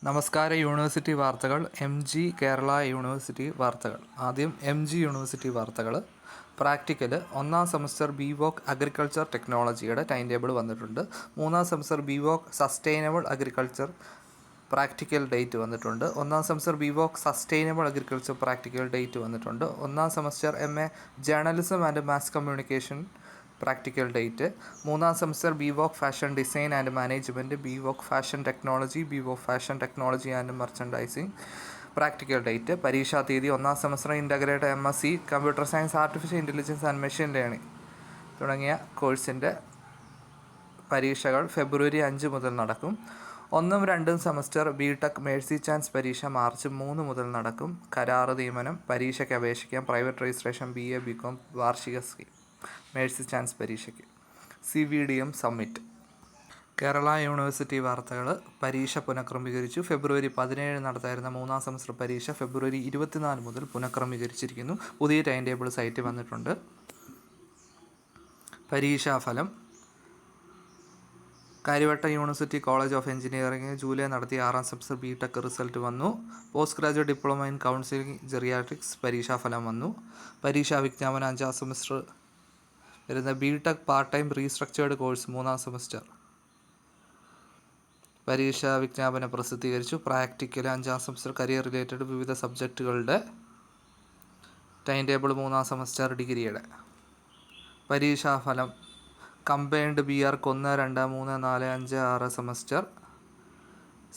നമസ്കാരം. യൂണിവേഴ്സിറ്റി വാർത്തകൾ. കേരള യൂണിവേഴ്സിറ്റി വാർത്തകൾ. ആദ്യം യൂണിവേഴ്സിറ്റി വാർത്തകൾ. പ്രാക്ടിക്കൽ 1ാം സെമസ്റ്റർ BVoc അഗ്രികൾച്ചർ ടെക്നോളജിയുടെ ടൈം ടേബിൾ വന്നിട്ടുണ്ട്. 3ാം semester BVoc sustainable agriculture practical date വന്നിട്ടുണ്ട്. 1ാം semester BVoc sustainable agriculture practical date വന്നിട്ടുണ്ട്. 1ാം semester MA journalism and mass communication practical date. 3ാം semester BVoc fashion design and management, BVoc fashion technology, BVoc fashion technology and merchandising practical date. പരീക്ഷാ തീയതി 1ാം semester integrated MSc computer science, artificial intelligence and machine learning തുടങ്ങിയ കോഴ്സിൻ്റെ പരീക്ഷകൾ ഫെബ്രുവരി 5 മുതൽ നടക്കും. 1ഉം 2ഉം സെമസ്റ്റർ BTech മേഴ്സി ചാൻസ് പരീക്ഷ മാർച്ച് 3 മുതൽ നടക്കും. കരാർ നിയമനം, പരീക്ഷയ്ക്ക് അപേക്ഷിക്കാം. പ്രൈവറ്റ് രജിസ്ട്രേഷൻ BA BCom വാർഷിക സ്കീം മേഴ്സി ചാൻസ് പരീക്ഷയ്ക്ക്. CVDM submit. കേരള യൂണിവേഴ്സിറ്റി വാർത്തകൾ. പരീക്ഷ പുനഃക്രമീകരിച്ചു. ഫെബ്രുവരി 17 നടത്തായിരുന്ന 3ാം സെമസ്റ്റർ പരീക്ഷ ഫെബ്രുവരി 24 മുതൽ പുനഃക്രമീകരിച്ചിരിക്കുന്നു. പുതിയ ടൈം ടേബിൾ സൈറ്റിൽ വന്നിട്ടുണ്ട്. പരീക്ഷാഫലം. Kariavattom university college of engineering July നടത്തിയ 6ാം സെമസ്റ്റർ BTech റിസൾട്ട് വന്നു. Post graduate diploma in counselling geriatrics പരീക്ഷാഫലം വന്നു. പരീക്ഷാ വിജ്ഞാപനം 5ാം സെമസ്റ്റർ വരുന്ന BTech part time restructured course 3ാം സെമസ്റ്റർ പരീക്ഷാ വിജ്ഞാപനം പ്രസിദ്ധീകരിച്ചു. പ്രാക്ടിക്കൽ 5ാം സെമസ്റ്റർ കരിയർ റിലേറ്റഡ് വിവിധ സബ്ജക്റ്റുകളുടെ ടൈം ടേബിൾ 3ാം സെമസ്റ്റർ ഡിഗ്രിയുടെ. പരീക്ഷാഫലം. കമ്പൈൻഡ് BArch 1, 2, 3, 4, 5, 6 സെമസ്റ്റർ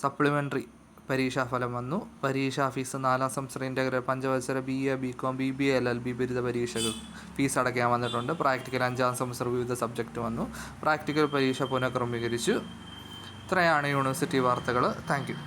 സപ്ലിമെൻ്ററി പരീക്ഷാഫലം വന്നു. പരീക്ഷാ ഫീസ് 4ാം സെമസ്റ്റർ ഇൻ്റഗ്രൽ പഞ്ചവത്സര BA BCom BBA LLB ബിരുദ പരീക്ഷകൾ ഫീസ് അടയ്ക്കാൻ വന്നിട്ടുണ്ട്. പ്രാക്ടിക്കൽ 5ാം സെമസ്റ്റർ വിവിധ സബ്ജക്റ്റ് വന്നു. പ്രാക്ടിക്കൽ പരീക്ഷ പുനഃക്രമീകരിച്ചു. ഇത്രയാണ് യൂണിവേഴ്സിറ്റി വാർത്തകൾ. Thank you.